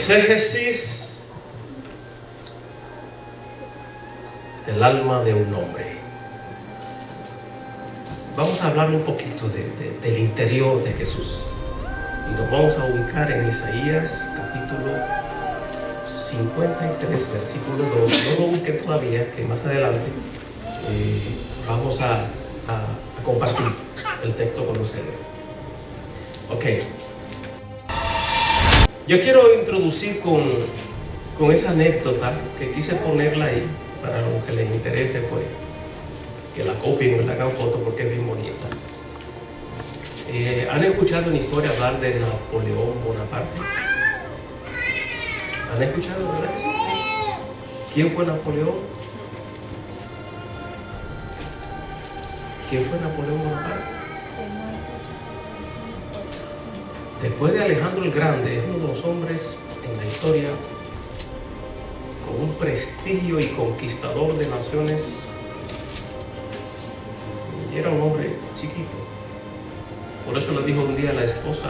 Exégesis del alma de un hombre. Vamos a hablar un poquito del interior de Jesús y nos vamos a ubicar en Isaías capítulo 53 versículo 2. No lo ubiquen todavía, que más adelante vamos a compartir el texto con ustedes. Ok, yo quiero introducir con esa anécdota que quise ponerla ahí para los que les interese, pues que la copien o la hagan foto porque es bien bonita. ¿Han escuchado en historia hablar de Napoleón Bonaparte? ¿Han escuchado, verdad que sí? ¿Quién fue Napoleón? ¿Quién fue Napoleón Bonaparte? Después de Alejandro el Grande, es uno de los hombres en la historia con un prestigio y conquistador de naciones. Y era un hombre chiquito. Por eso le dijo un día a la esposa,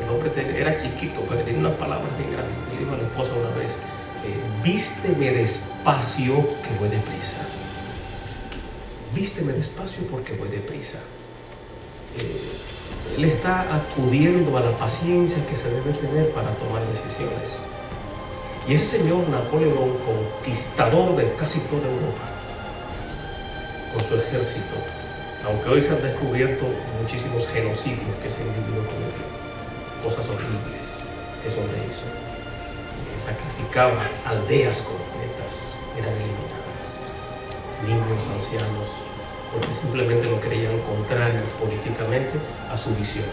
el hombre era chiquito, pero tenía unas palabras bien grandes. Le dijo a la esposa una vez, vísteme despacio que voy deprisa. Vísteme despacio porque voy deprisa. Él está acudiendo a la paciencia que se debe tener para tomar decisiones. Y ese señor Napoleón, conquistador de casi toda Europa, con su ejército, aunque hoy se han descubierto muchísimos genocidios que ese individuo cometió, cosas horribles que eso le hizo, sacrificaba aldeas completas, eran eliminadas, niños, ancianos, porque simplemente lo creían contrario políticamente a su visión.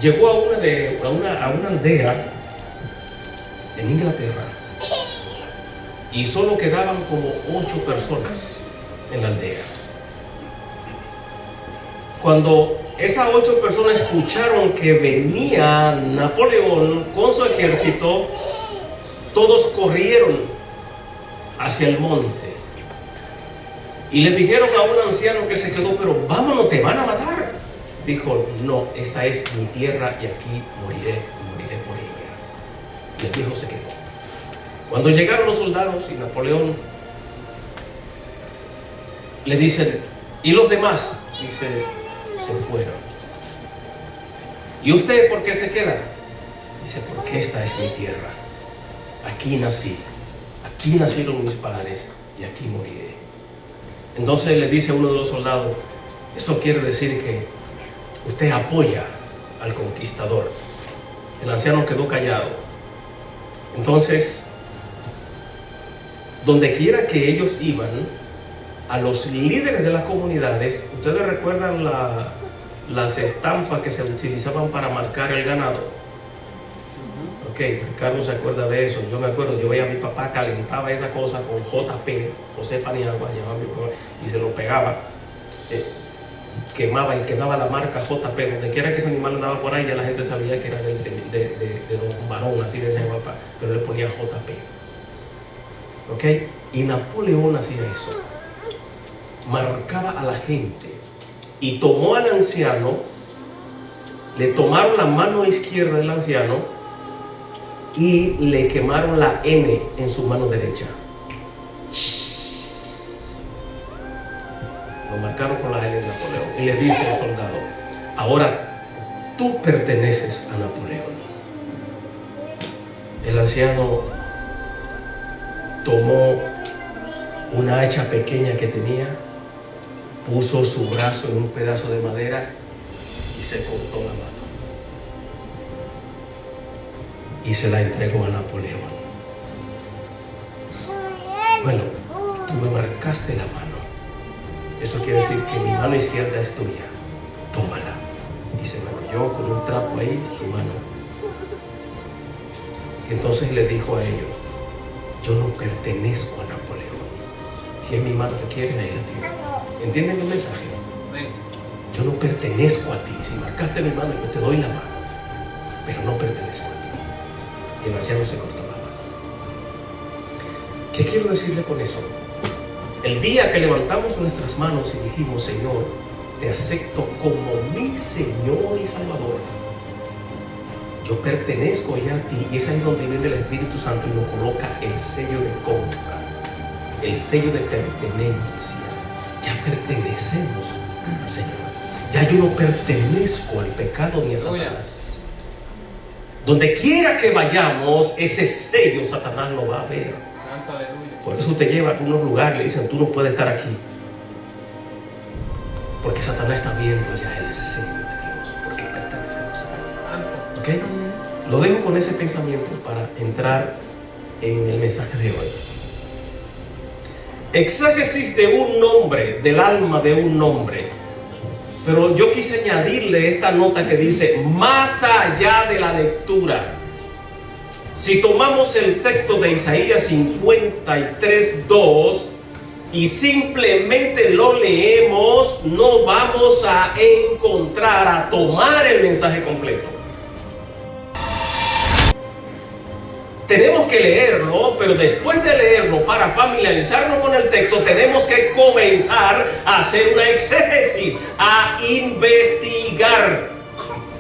Llegó a una aldea en Inglaterra y solo quedaban como 8 personas en la aldea. Cuando esas 8 personas escucharon que venía Napoleón con su ejército, todos corrieron hacia el monte y le dijeron a un anciano que se quedó, pero vámonos, te van a matar. Dijo, no, esta es mi tierra y aquí moriré y moriré por ella. Y el viejo se quedó. Cuando llegaron los soldados y Napoleón le dicen, ¿y los demás? Dice, se fueron. ¿Y usted por qué se queda? Dice, porque esta es mi tierra. Aquí nací, aquí nacieron mis padres y aquí moriré. Entonces le dice a uno de los soldados, eso quiere decir que usted apoya al conquistador. El anciano quedó callado. Entonces, donde quiera que ellos iban, a los líderes de las comunidades, ustedes recuerdan las estampas que se utilizaban para marcar el ganado. Ok, Ricardo se acuerda de eso. Yo me acuerdo, yo veía a mi papá calentaba esa cosa con JP, José Paniagua, llevaba mi papá, y se lo pegaba, y quemaba y quedaba la marca JP. Donde quiera que ese animal andaba por ahí, ya la gente sabía que era de los varones, así decía mi papá, pero le ponía JP. Ok, y Napoleón hacía eso. Marcaba a la gente y tomó al anciano, le tomaron la mano izquierda del anciano y le quemaron la N en su mano derecha. Lo marcaron con la N de Napoleón y le dice al soldado, ahora tú perteneces a Napoleón. El anciano tomó una hacha pequeña que tenía, puso su brazo en un pedazo de madera y se cortó la mano. Y se la entregó a Napoleón. Bueno, tú me marcaste la mano. Eso quiere decir que mi mano izquierda es tuya. Tómala. Y se enrolló con un trapo ahí su mano. Y entonces le dijo a ellos, yo no pertenezco a Napoleón. Si es mi mano que quiere, ahí la tiene. ¿Entienden el mensaje? Yo no pertenezco a ti. Si marcaste mi mano, yo te doy la mano, pero no pertenezco a ti. Y el anciano se cortó la mano. ¿Qué quiero decirle con eso? El día que levantamos nuestras manos y dijimos, Señor, te acepto como mi Señor y Salvador, Yo pertenezco ya a ti, y es ahí donde viene el Espíritu Santo y nos coloca el sello de compra, el sello de pertenencia. Ya pertenecemos al Señor. Ya yo no pertenezco al pecado ni a Satanás. Donde quiera que vayamos, ese sello Satanás lo va a ver. Por eso usted lleva a algunos lugares y le dicen: tú no puedes estar aquí, porque Satanás está viendo ya el sello de Dios, porque pertenecemos a Él. ¿Okay? Lo dejo con ese pensamiento para entrar en el mensaje de hoy. Exégesis de un nombre, del alma de un nombre. Pero yo quise añadirle esta nota que dice: más allá de la lectura. Si tomamos el texto de Isaías 53:2 y simplemente lo leemos, no vamos a encontrar, a tomar el mensaje completo. Tenemos que leerlo, pero después de leerlo, para familiarizarnos con el texto, tenemos que comenzar a hacer una exégesis, a investigar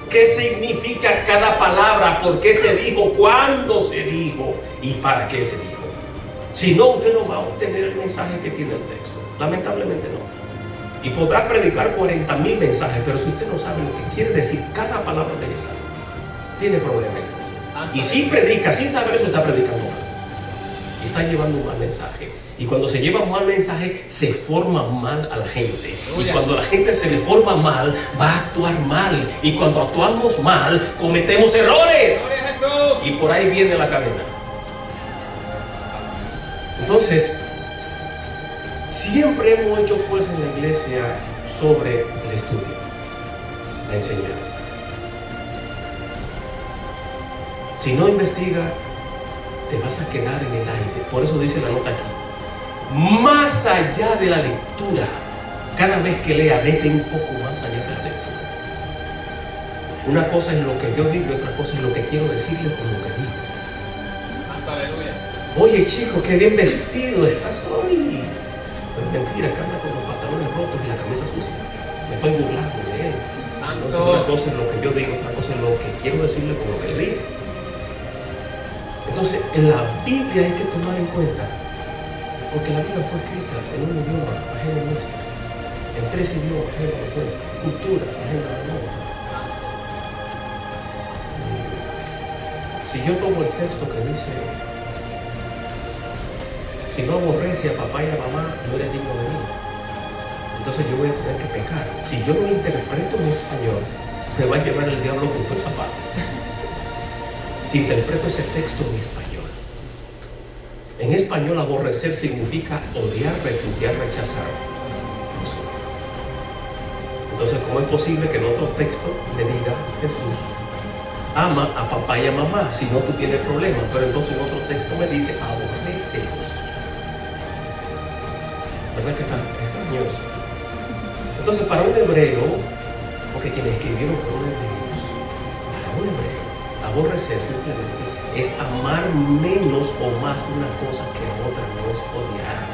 qué significa cada palabra, por qué se dijo, cuándo se dijo y para qué se dijo. Si no, usted no va a obtener el mensaje que tiene el texto. Lamentablemente no. Y podrá predicar 40,000 mensajes, pero si usted no sabe lo que quiere decir cada palabra de esa, tiene problema entonces. Y si predica sin saber eso, está predicando mal. Y está llevando un mal mensaje. Y cuando se lleva un mal mensaje, se forma mal a la gente. Y cuando la gente se le forma mal, va a actuar mal. Y cuando actuamos mal, cometemos errores. Y por ahí viene la cadena. Entonces, siempre hemos hecho fuerza en la iglesia sobre el estudio, la enseñanza. Si no investiga, te vas a quedar en el aire. Por eso dice la nota aquí: más allá de la lectura. Cada vez que lea, vete un poco más allá de la lectura. Una cosa es lo que yo digo y otra cosa es lo que quiero decirle con lo que digo. Aleluya. Oye, chico, qué bien vestido estás hoy. Pero es mentira, que anda con los pantalones rotos y la camisa sucia. Me estoy burlando de él. Entonces, una cosa es lo que yo digo, otra cosa es lo que quiero decirle con lo que le digo. Entonces, en la Biblia hay que tomar en cuenta, porque la Biblia fue escrita en un idioma ajeno al nuestro, en 3 idiomas ajenos a los nuestros, culturas ajenas a la nuestra. Si yo tomo el texto que dice: si no aborrece a papá y a mamá, no eres digno de mí, entonces yo voy a tener que pecar. Si yo lo interpreto en español, me va a llevar el diablo con todo el zapato. Si interpreto ese texto en español. En español, aborrecer significa odiar, repudiar, rechazar. Entonces, ¿cómo es posible que en otro texto me diga Jesús ama a papá y a mamá? Si no, tú tienes problemas. Pero entonces en otro texto me dice aborrécelos. ¿Verdad que está extraño eso? Entonces, para un hebreo, porque quienes escribieron fueron hebreos, para un hebreo, aborrecer simplemente es amar menos o más una cosa que a otra, no es odiar.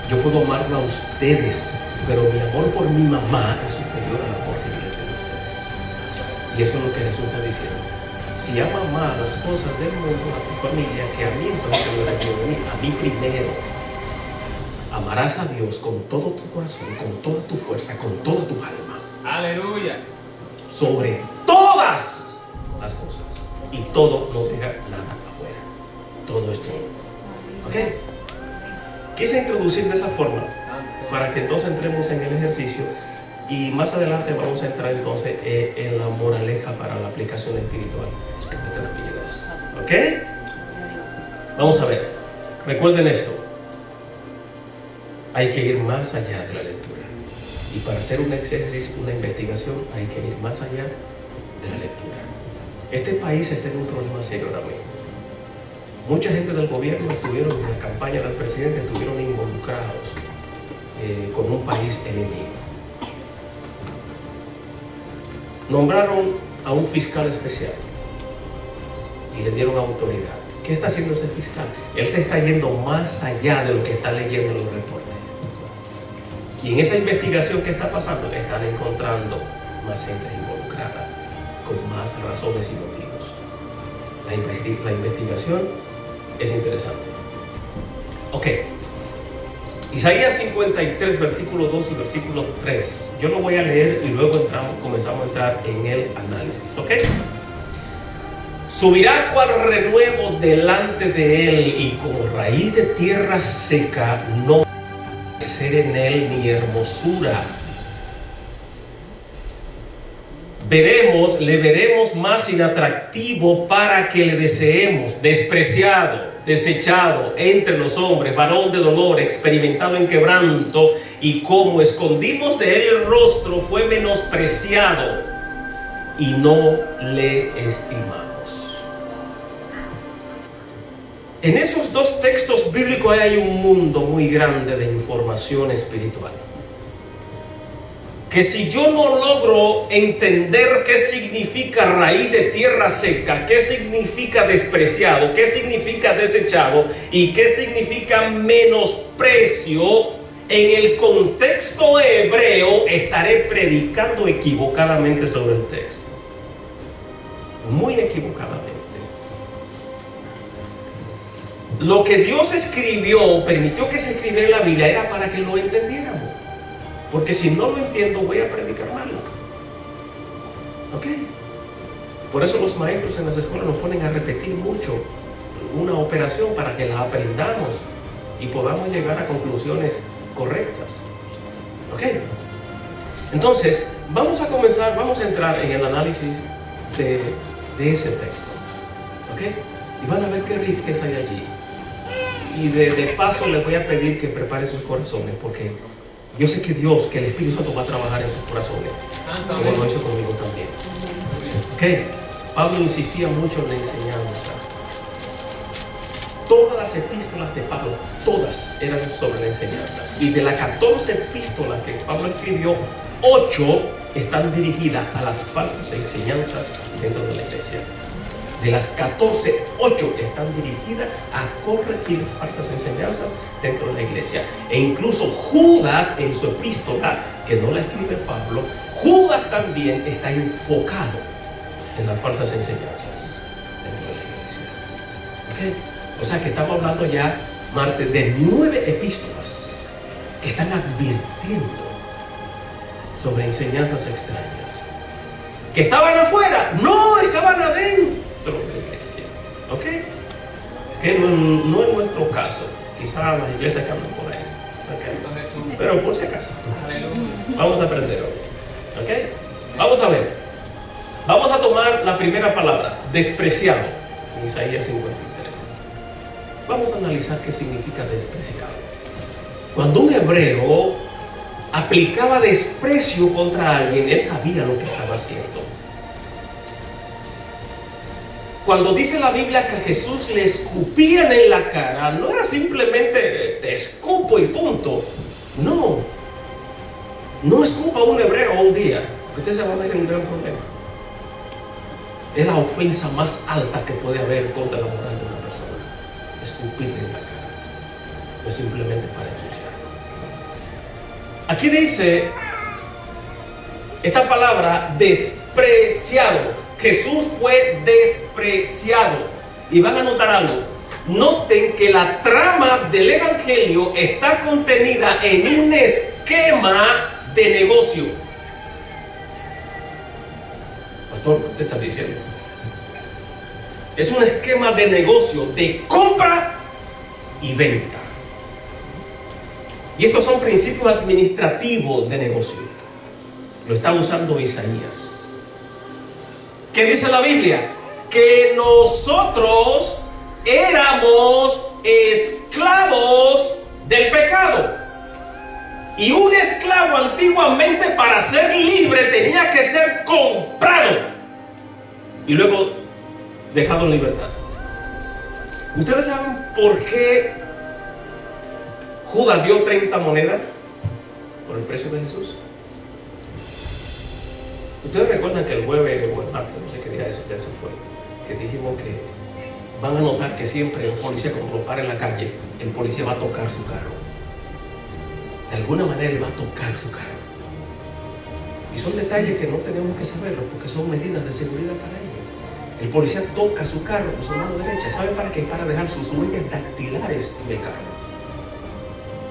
Yo puedo amarla a ustedes, pero mi amor por mi mamá es superior al amor que yo les tengo a ustedes. Y eso es lo que Jesús está diciendo. Si amas más las cosas del mundo, a tu familia, que a mí, entonces te voy a venir a mí primero. Amarás a Dios con todo tu corazón, con toda tu fuerza, con toda tu alma. Aleluya. Sobre todas las cosas. Y todo, no deja nada afuera. Todo es todo. ¿Ok? Quise introducir de esa forma para que entonces entremos en el ejercicio y más adelante vamos a entrar entonces en la moraleja para la aplicación espiritual en nuestras vidas. ¿Ok? Vamos a ver. Recuerden esto. Hay que ir más allá de la lectura. Y para hacer un exégesis, una investigación, hay que ir más allá de la lectura. Este país está en un problema serio ahora mismo. Mucha gente del gobierno estuvieron en la campaña del presidente, estuvieron involucrados con un país enemigo. Nombraron a un fiscal especial y le dieron autoridad. ¿Qué está haciendo ese fiscal? Él se está yendo más allá de lo que está leyendo en los reportes. Y en esa investigación que está pasando, están encontrando más gentes involucradas con más razones y motivos. La investigación es interesante. Ok. Isaías 53, versículo 2 y versículo 3. Yo lo voy a leer y luego comenzamos a entrar en el análisis. Ok. Subirá cual renuevo delante de él, y como raíz de tierra seca, no ser en él ni hermosura. Le veremos más inatractivo para que le deseemos, despreciado, desechado entre los hombres, varón de dolor, experimentado en quebranto, y como escondimos de él el rostro, fue menospreciado y no le estimamos. En esos dos textos bíblicos hay un mundo muy grande de información espiritual, que si yo no logro entender qué significa raíz de tierra seca, qué significa despreciado, qué significa desechado y qué significa menosprecio, en el contexto hebreo estaré predicando equivocadamente sobre el texto, muy equivocadamente. Lo que Dios escribió, permitió que se escribiera en la Biblia, era para que lo entendiéramos. Porque si no lo entiendo, voy a predicar mal. ¿Ok? Por eso los maestros en las escuelas nos ponen a repetir mucho una operación para que la aprendamos y podamos llegar a conclusiones correctas. ¿Ok? Entonces, vamos a entrar en el análisis de ese texto. ¿Ok? Y van a ver qué riqueza hay allí. Y de paso les voy a pedir que preparen sus corazones, porque yo sé que el Espíritu Santo va a trabajar en sus corazones, como lo hizo conmigo también. ¿Ok? Pablo insistía mucho en la enseñanza. Todas las epístolas de Pablo, todas eran sobre la enseñanza. Y de las 14 epístolas que Pablo escribió, 8 están dirigidas a las falsas enseñanzas dentro de la iglesia. De las 14, 8 están dirigidas a corregir falsas enseñanzas dentro de la iglesia. E incluso Judas, en su epístola, que no la escribe Pablo, Judas también está enfocado en las falsas enseñanzas dentro de la iglesia. ¿Okay? O sea que estamos hablando ya, Marte, de 9 epístolas que están advirtiendo sobre enseñanzas extrañas. ¿Que estaban afuera? No, estaban adentro de la iglesia. ¿Ok? Que no es nuestro caso. Quizás las iglesias que andan por ahí. ¿Okay? Pero por si acaso, vamos a aprender hoy. ¿Ok? Vamos a ver. Vamos a tomar la primera palabra, despreciado, en Isaías 53. Vamos a analizar qué significa despreciado. Cuando un hebreo aplicaba desprecio contra alguien, él sabía lo que estaba haciendo. Cuando dice la Biblia que a Jesús le escupían en la cara, no era simplemente te escupo y punto. No escupa a un hebreo un día, usted se va a ver en un gran problema. Es la ofensa más alta que puede haber contra la moral de una persona, escupirle en la cara. No es simplemente para ensuciar. Aquí dice esta palabra despreciado. Jesús fue despreciado. Y van a notar algo. Noten que la trama del evangelio está contenida en un esquema de negocio. Pastor, ¿qué usted está diciendo? Es un esquema de negocio, de compra y venta. Y estos son principios administrativos de negocio. Lo está usando Isaías. ¿Qué dice la Biblia? Que nosotros éramos esclavos del pecado. Y un esclavo antiguamente, para ser libre, tenía que ser comprado y luego dejado en libertad. ¿Ustedes saben por qué Judas dio 30 monedas por el precio de Jesús? Ustedes recuerdan que el jueves o el martes, no sé qué día de eso fue, que dijimos que van a notar que siempre un policía, cuando lo para en la calle, el policía va a tocar su carro. De alguna manera él va a tocar su carro. Y son detalles que no tenemos que saberlo porque son medidas de seguridad para ellos. El policía toca su carro con su mano derecha. ¿Saben para qué? Para dejar sus huellas dactilares en el carro.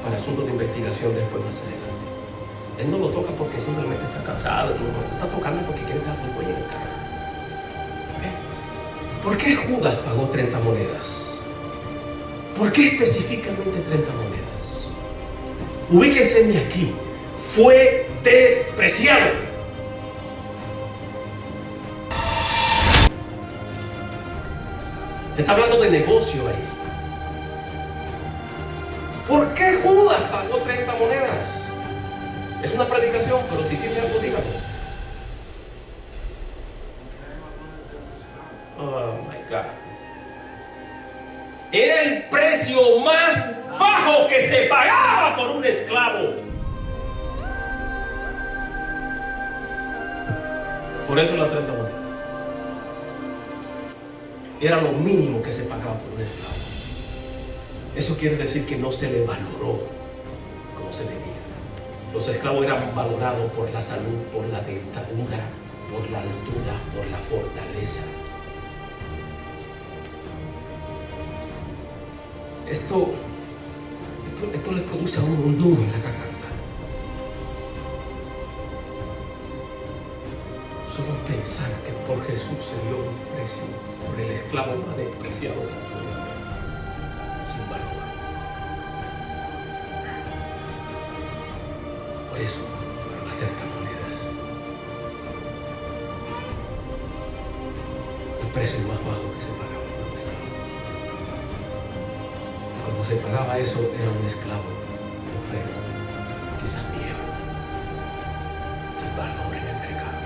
Para asuntos de investigación después más adelante. Él no lo toca porque simplemente está cansado. No, lo está tocando porque quiere dejar sus huellas en el carro. ¿Por qué Judas pagó 30 monedas? ¿Por qué específicamente 30 monedas? Ubíquense aquí. Fue despreciado. Se está hablando de negocio ahí. ¿Por qué Judas pagó 30 monedas? Es una predicación, pero si tiene algo, dígalo. Oh my God. Era el precio más bajo que se pagaba por un esclavo. Por eso las 30 monedas. Era lo mínimo que se pagaba por un esclavo. Eso quiere decir que no se le valoró como se debía. Los esclavos eran valorados por la salud, por la dentadura, por la altura, por la fortaleza. Esto le produce a uno un nudo en la garganta. Solo pensar que por Jesús se dio un precio por el esclavo más despreciado que puede haber, sin valor. Por eso fueron las 30 monedas. El precio más bajo que se pagaba por un esclavo. Y cuando se pagaba eso, era un esclavo enfermo, quizás viejo, sin valor en el mercado.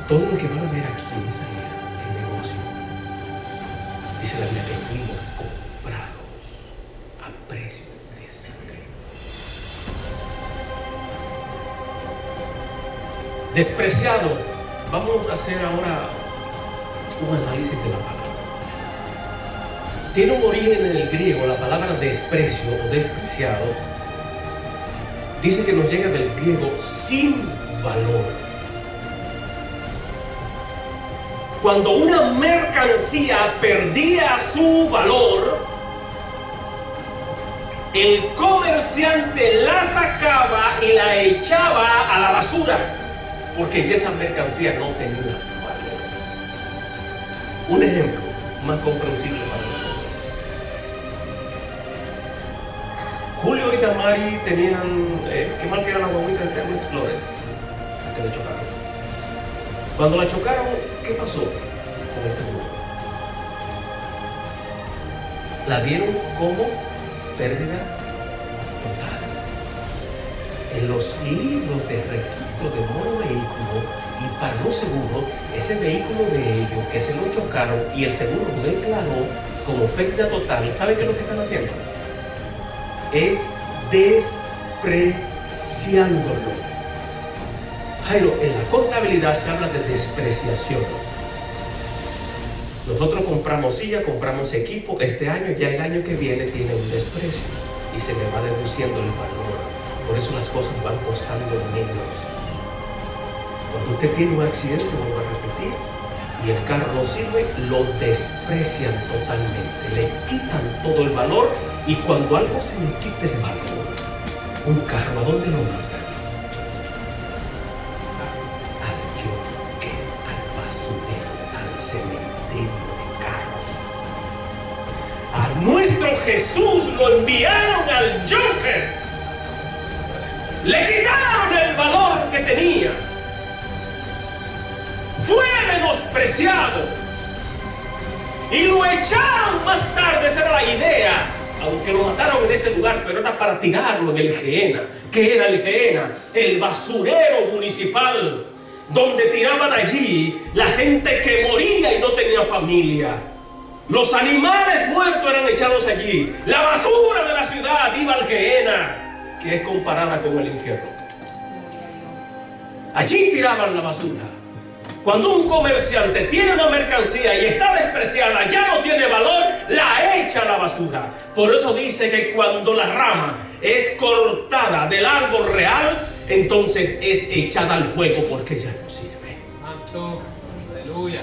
Todo lo que van a ver aquí en Isaías, el negocio, dice la Biblia que fuimos comprados a precio de sangre. Despreciado. Vamos a hacer ahora un análisis de la palabra. Tiene un origen en el griego, la palabra desprecio o despreciado. Dice que nos llega del griego sin valor. Cuando una mercancía perdía su valor, el comerciante la sacaba y la echaba a la basura, porque ya esa mercancía no tenía valor. Un ejemplo más comprensible para nosotros. Julio y Tamari tenían, qué mal que era la guaguita de Termo Explorer, que le chocaron. Cuando la chocaron, ¿qué pasó con el seguro? La dieron como pérdida total. En los libros de registro de motor vehículo y para los seguros, ese vehículo de ellos que se lo chocaron y el seguro lo declaró como pérdida total, ¿saben qué es lo que están haciendo? Es despreciándolo. Jairo, en la contabilidad se habla de despreciación. Nosotros compramos silla, compramos equipo, este año, ya el año que viene tiene un desprecio y se le va deduciendo el valor. Por eso las cosas van costando menos. Cuando usted tiene un accidente, vuelvo a repetir, y el carro no sirve, lo desprecian totalmente, le quitan todo el valor, y cuando algo se le quita el valor, un carro, ¿a dónde lo mandan? Al cementerio de carros. A nuestro Jesús lo enviaron al Joker. Le quitaron el valor que tenía. Fue menospreciado y lo echaron más tarde. Esa era la idea, aunque lo mataron en ese lugar, pero era para tirarlo en el Gehenna. ¿Qué era el Gehenna? El basurero municipal, donde tiraban allí la gente que moría y no tenía familia. Los animales muertos eran echados allí. La basura de la ciudad iba al Gehenna, que es comparada con el infierno. Allí tiraban la basura. Cuando un comerciante tiene una mercancía y está despreciada, ya no tiene valor, la echa a la basura. Por eso dice que cuando la rama es cortada del árbol real, entonces es echada al fuego porque ya no sirve. Santo. Aleluya.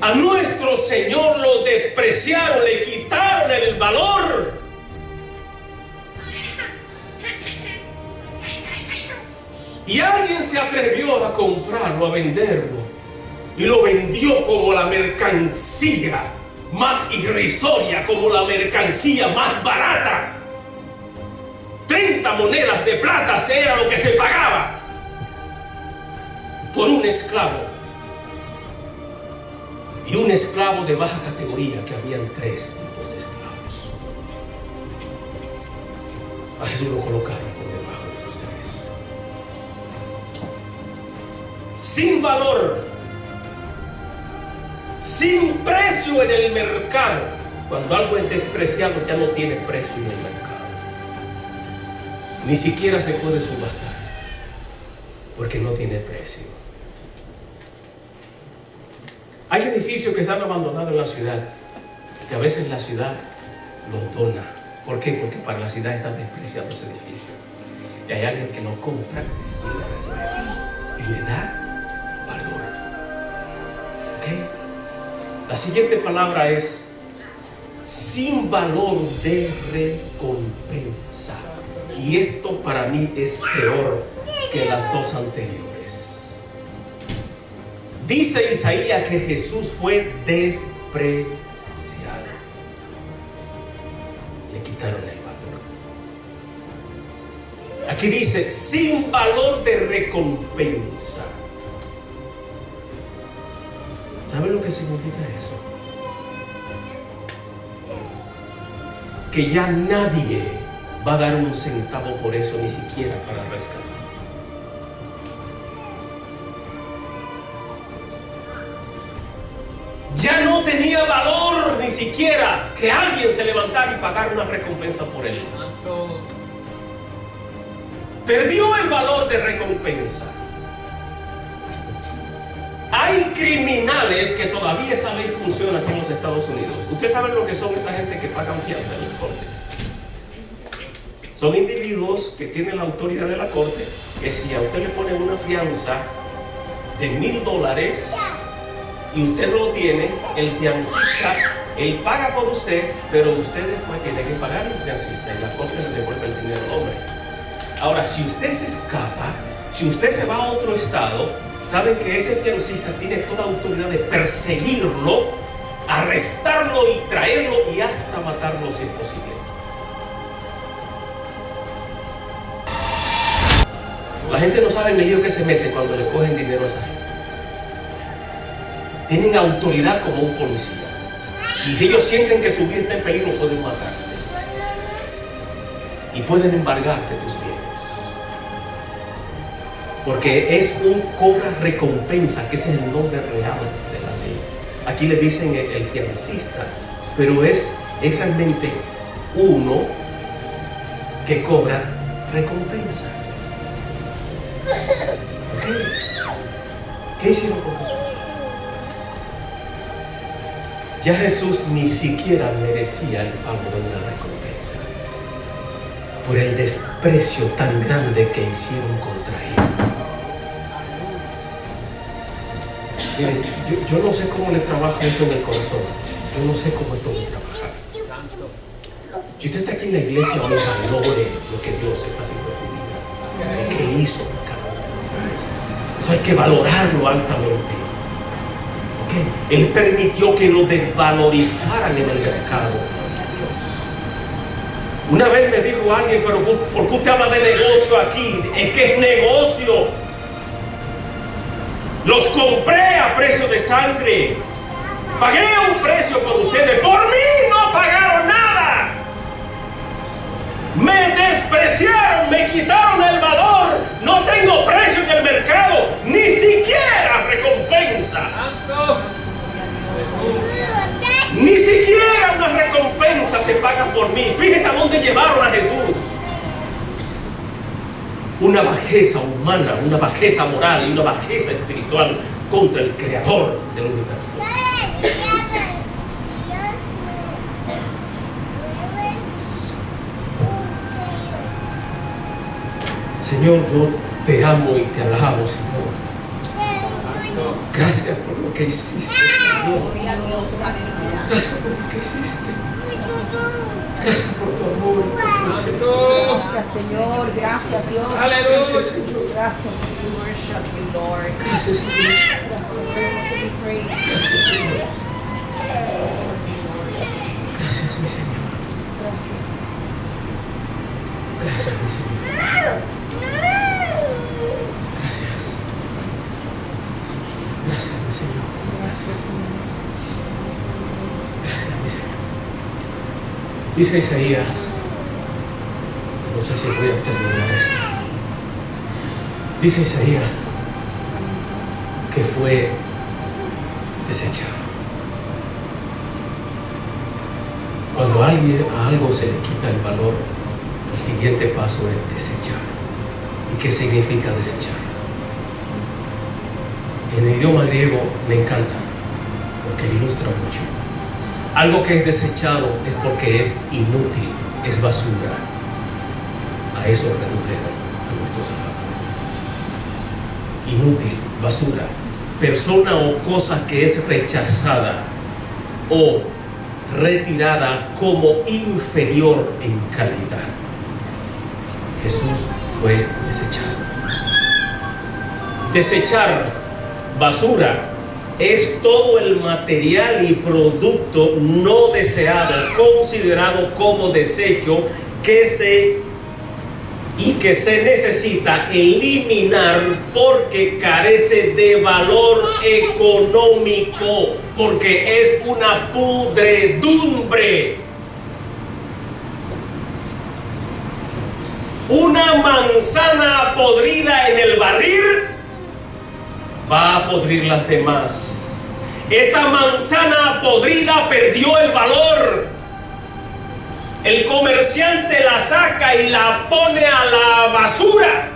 A nuestro Señor lo despreciaron, le quitaron el valor. Y alguien se atrevió a comprarlo, a venderlo. Y lo vendió como la mercancía más irrisoria, como la mercancía más barata. 30 monedas de plata era lo que se pagaba por un esclavo. Y un esclavo de baja categoría, que habían 3 tipos de esclavos. A Jesús lo colocaron por debajo de esos 3. Sin valor, sin precio en el mercado. Cuando algo es despreciado ya no tiene precio en el mercado. Ni siquiera se puede subastar porque no tiene precio. Hay edificios que están abandonados en la ciudad, que a veces la ciudad los dona. ¿Por qué? Porque para la ciudad está despreciado ese edificio. Y hay alguien que lo compra y lo renueva y le da valor. ¿Ok? La siguiente palabra es sin valor de recompensa. Y esto para mí es peor que las 2 anteriores. Dice Isaías que Jesús fue despreciado. Le quitaron el valor. Aquí dice sin valor de recompensa. ¿Saben lo que significa eso? Que ya nadie va a dar un centavo por eso, ni siquiera para rescatar. Ya no tenía valor ni siquiera que alguien se levantara y pagara una recompensa por él. Perdió el valor de recompensa. Hay criminales que todavía esa ley funciona aquí en los Estados Unidos. Ustedes saben lo que son esa gente que pagan fianza en las cortes. Son individuos que tienen la autoridad de la corte, que si a usted le ponen una fianza de $1,000 y usted no lo tiene, el fiancista, él paga por usted, pero usted después tiene que pagar al fiancista y la corte le devuelve el dinero al hombre. Ahora, si usted se escapa, si usted se va a otro estado, saben que ese fiancista tiene toda autoridad de perseguirlo, arrestarlo y traerlo y hasta matarlo si es posible. La gente no sabe en el lío que se mete cuando le cogen dinero a esa gente. Tienen autoridad como un policía. Y si ellos sienten que su vida está en peligro, pueden matarte. Y pueden embargarte tus bienes. Porque es un cobra recompensa, que ese es el nombre real de la ley. Aquí le dicen el fiancista, pero es realmente uno que cobra recompensa. ¿Okay? ¿Qué hicieron con Jesús? Ya Jesús ni siquiera merecía el pago de una recompensa por el desprecio tan grande que hicieron contra él. Miren, yo no sé cómo le trabaja esto en el corazón. Yo no sé cómo esto le trabaja. Si usted está aquí en la iglesia, hoy valore lo que Dios está haciendo en su vida, lo que Él hizo por cada uno de nosotros. Eso hay que valorarlo altamente. ¿Okay? Él permitió que lo desvalorizaran en el mercado. Una vez me dijo alguien, pero ¿por qué usted habla de negocio aquí? Es que es negocio. Los compré a precio de sangre. Pagué un precio por ustedes. Por mí no pagaron nada. Me despreciaron, me quitaron el valor. No tengo precio en el mercado, ni siquiera recompensa. Ni siquiera una recompensa se paga por mí. Fíjense a dónde llevaron a Jesús. Una bajeza humana, una bajeza moral y una bajeza espiritual contra el creador del universo. Señor, yo te amo y te alabo, Señor. Gracias por lo que hiciste, Señor. Gracias por lo que hiciste. Gracias por tu amor y por tu misericordia. Gracias, Señor. Gracias, Dios. Gracias, Señor. Gracias. We worship you, Lord. Gracias, Señor. Gracias, Señor. Gracias, mi Señor. Gracias, mi Señor. Gracias. Gracias, mi Señor. Gracias. Gracias, mi Señor. Dice Isaías, no sé si voy a terminar esto. Dice Isaías que fue desechado. Cuando a algo se le quita el valor, el siguiente paso es desechar. ¿Y qué significa desechar? En el idioma griego me encanta porque ilustra mucho. Algo que es desechado es porque es inútil, es basura. A eso redujeron a nuestro Salvador. Inútil, basura. Persona o cosa que es rechazada o retirada como inferior en calidad. Jesús fue desechado. Desechar, basura, es todo el material y producto no deseado, considerado como desecho, que se necesita eliminar porque carece de valor económico, porque es una pudredumbre. Una manzana podrida en el barril va a podrir las demás. Esa manzana podrida perdió el valor. El comerciante la saca y la pone a la basura.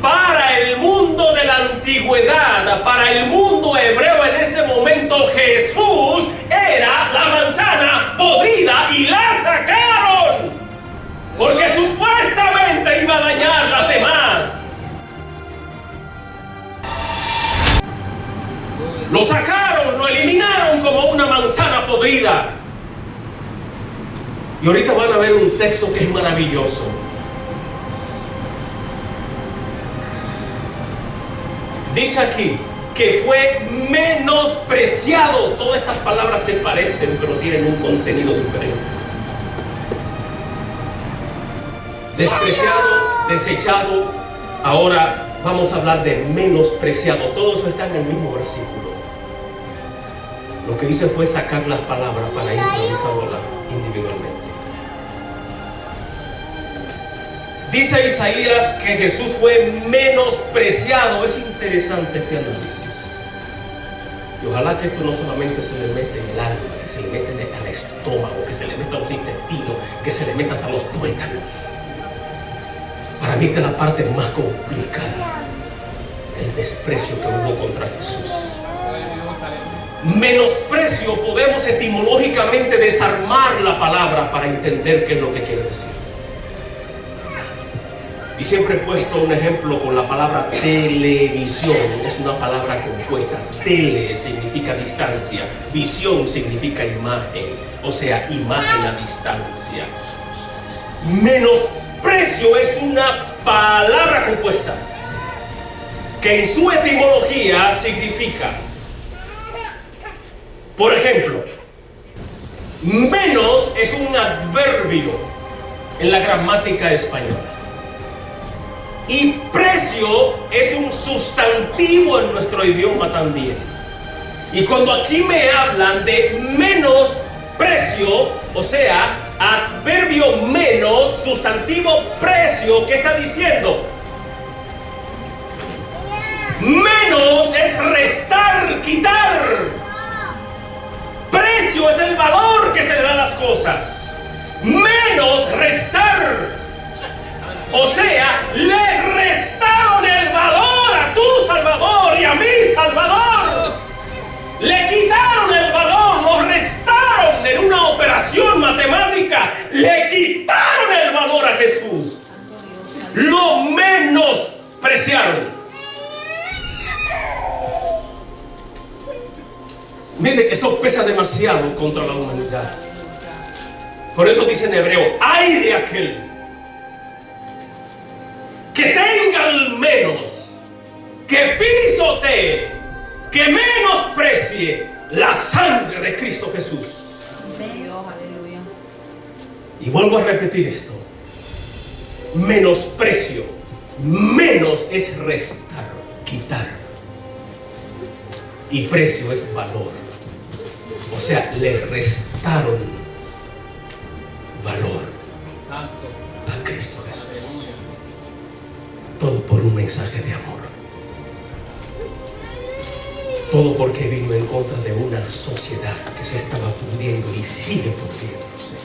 Para el mundo de la antigüedad, para el mundo hebreo en ese momento, Jesús era la manzana podrida y la sacaron. Porque supuestamente iba a dañar las demás. Lo sacaron, lo eliminaron como una manzana podrida. Y ahorita van a ver un texto que es maravilloso. Dice aquí que fue menospreciado. Todas estas palabras se parecen, pero tienen un contenido diferente. Despreciado, desechado. Ahora vamos a hablar de menospreciado. Todo eso está en el mismo versículo. Lo que hice fue sacar las palabras para ir revisándolas individualmente. Dice Isaías que Jesús fue menospreciado. Es interesante este análisis. Y ojalá que esto no solamente se le mete en el alma, que se le mete al estómago, que se le meta a los intestinos, que se le meta hasta los tuétanos. Para mí esta es la parte más complicada del desprecio que hubo contra Jesús. Menosprecio, podemos etimológicamente desarmar la palabra para entender qué es lo que quiere decir. Y siempre he puesto un ejemplo con la palabra televisión. Es una palabra compuesta. Tele significa distancia, visión significa imagen, o sea, imagen a distancia. Menosprecio es una palabra compuesta que en su etimología significa, por ejemplo, menos es un adverbio en la gramática española. Y precio es un sustantivo en nuestro idioma también. Y cuando aquí me hablan de menosprecio, o sea, adverbio menos, sustantivo precio, ¿qué está diciendo? Menos es restar, quitar. Precio es el valor que se le da a las cosas. Menos, restar. O sea, le restaron el valor a tu Salvador y a mi Salvador. Le quitaron el valor, lo restaron en una operación matemática. Le quitaron el valor a Jesús. Mire, eso pesa demasiado contra la humanidad. Por eso dice en hebreo: ay de aquel que tenga al menos, que pisotee, que menosprecie la sangre de Cristo Jesús. Dios, aleluya. Y vuelvo a repetir esto: menosprecio, menos es restar, quitar, y precio es valor. O sea, le restaron valor a Cristo Jesús. Todo por un mensaje de amor. Todo porque vino en contra de una sociedad que se estaba pudriendo y sigue pudriéndose.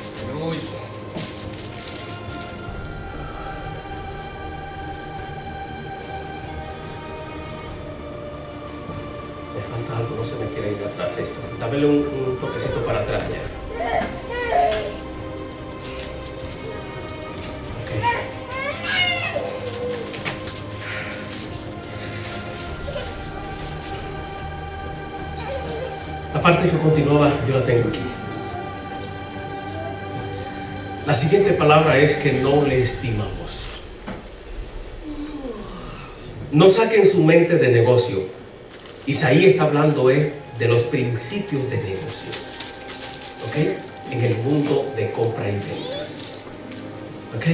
Me falta algo, no se me quiere ir atrás esto. Dámele un toquecito para atrás ya. Ok. La parte que continuaba yo la tengo aquí. La siguiente palabra es que no le estimamos. No saquen su mente de negocio. Isaías está hablando de los principios de negocios, ¿ok? En el mundo de compra y ventas, ¿ok?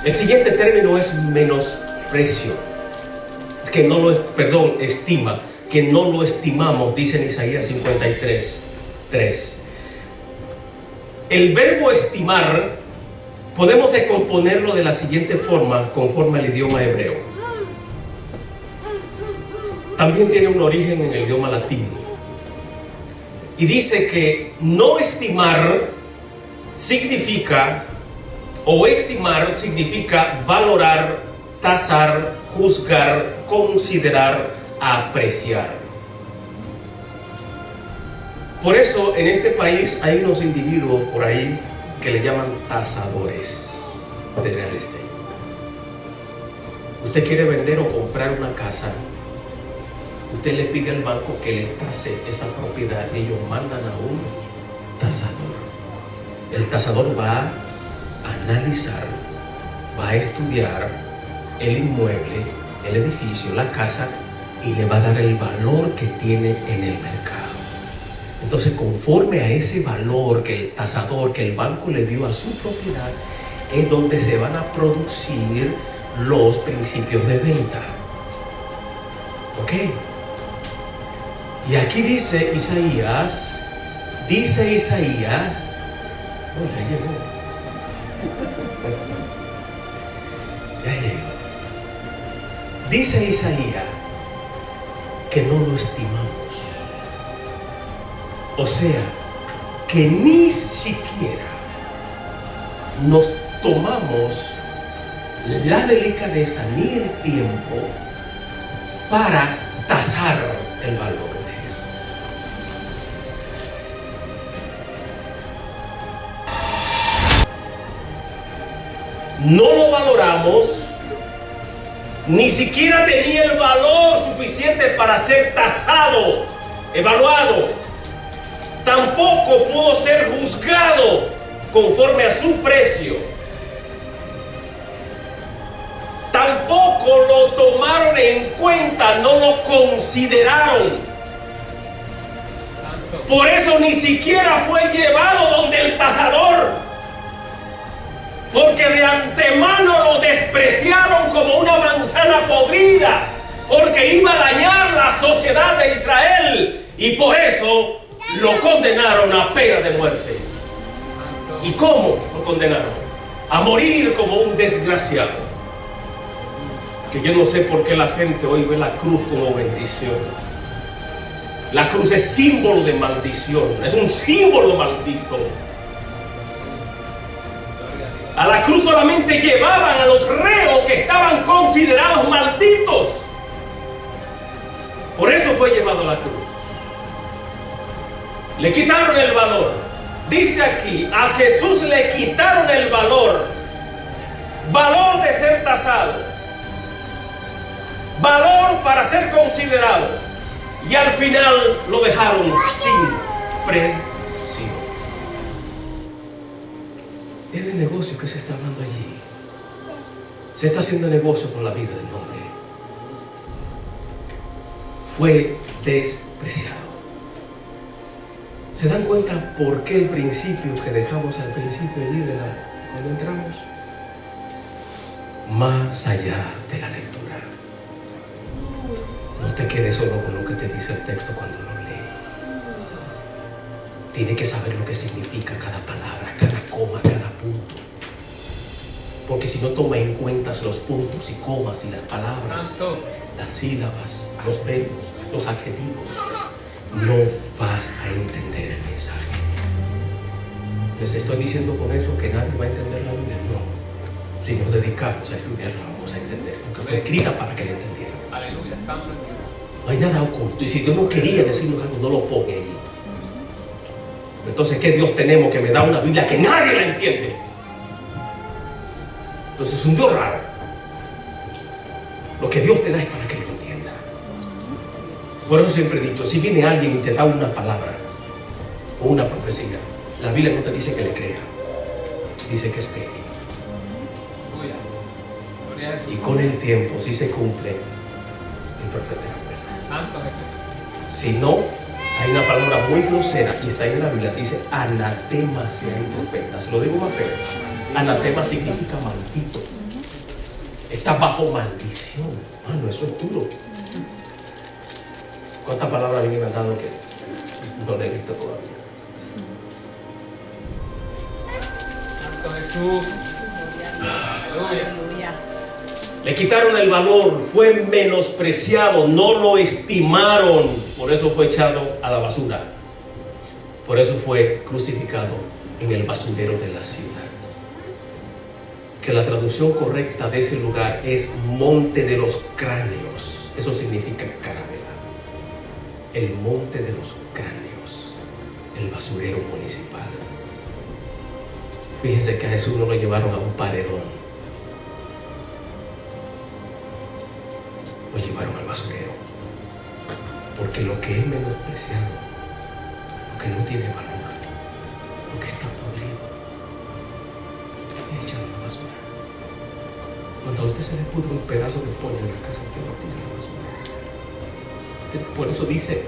El siguiente término es menosprecio, estima, que no lo estimamos, dice en Isaías 53:3. El verbo estimar podemos descomponerlo de la siguiente forma, conforme al idioma hebreo. También tiene un origen en el idioma latino. Y dice que no estimar significa, o estimar significa valorar, tasar, juzgar, considerar, apreciar. Por eso en este país hay unos individuos por ahí que le llaman tasadores de real estate. Usted quiere vender o comprar una casa, usted le pide al banco que le tase esa propiedad y ellos mandan a un tasador. El tasador va a analizar, va a estudiar el inmueble, el edificio, la casa, y le va a dar el valor que tiene en el mercado. Entonces, conforme a ese valor que el tasador, que el banco le dio a su propiedad, es donde se van a producir los principios de venta. ¿Ok? Y aquí dice Isaías, oh, ya llegó. Ya llegó. Dice Isaías que no lo estimamos. O sea, que ni siquiera nos tomamos la delicadeza ni el tiempo para tasar el valor. No lo valoramos, ni siquiera tenía el valor suficiente para ser tasado, evaluado. Tampoco pudo ser juzgado conforme a su precio. Tampoco lo tomaron en cuenta, no lo consideraron. Por eso ni siquiera fue llevado donde el tasador. Porque de antemano lo despreciaron como una manzana podrida, porque iba a dañar la sociedad de Israel, y por eso lo condenaron a pena de muerte. ¿Y cómo lo condenaron? A morir como un desgraciado. Que yo no sé por qué la gente hoy ve la cruz como bendición. La cruz es símbolo de maldición, es un símbolo maldito. A la cruz solamente llevaban a los reos que estaban considerados malditos. Por eso fue llevado a la cruz. Le quitaron el valor. Dice aquí, a Jesús le quitaron el valor. Valor de ser tasado. Valor para ser considerado. y al final lo dejaron sin precio. Es de negocio que se está hablando allí. Se está haciendo negocio con la vida del hombre. Fue despreciado. ¿Se dan cuenta por qué el principio que dejamos al principio allí cuando entramos? Más allá de la lectura. No te quedes solo con lo que te dice el texto cuando lo lees. Tienes que saber lo que significa cada palabra, cada coma, cada punto. Porque si no toma en cuenta los puntos y comas y las palabras, las sílabas, los verbos, los adjetivos, no vas a entender el mensaje. ¿Les estoy diciendo con eso que nadie va a entender la Biblia? No. Si nos dedicamos a estudiarla, vamos a entender, porque fue escrita para que la entendiéramos. Aleluya, santo. No hay nada oculto. Y si Dios no quería decirnos algo, no lo pone allí. Entonces, ¿qué Dios tenemos que me da una Biblia que nadie la entiende? Entonces es un Dios raro. Lo que Dios te da es para que lo entienda. Por eso siempre he dicho, si viene alguien y te da una palabra o una profecía, la Biblia no te dice que le crea, dice que espere. Y con el tiempo, si se cumple, el profeta era bueno. Si no, hay una palabra muy grosera y está ahí en la Biblia, dice anatema sea el profeta. Se lo digo más feo. Anatema significa maldito. Está bajo maldición. Mano, eso es duro. ¿Cuántas palabras me han dado que no le he visto todavía? Santo Jesús. Aleluya. Le quitaron el valor, fue menospreciado, no lo estimaron, por eso fue echado a la basura, por eso fue crucificado en el basurero de la ciudad. Que la traducción correcta de ese lugar es monte de los cráneos, eso significa caravela, el monte de los cráneos, el basurero municipal. Fíjense que a Jesús no lo llevaron a un paredón, lo llevaron al basurero, porque lo que es menospreciado, lo que no tiene valor, lo que está podrido, es echado a la basura. Cuando a usted se le pudre un pedazo de pollo en la casa, usted lo tira a la basura. Por eso dice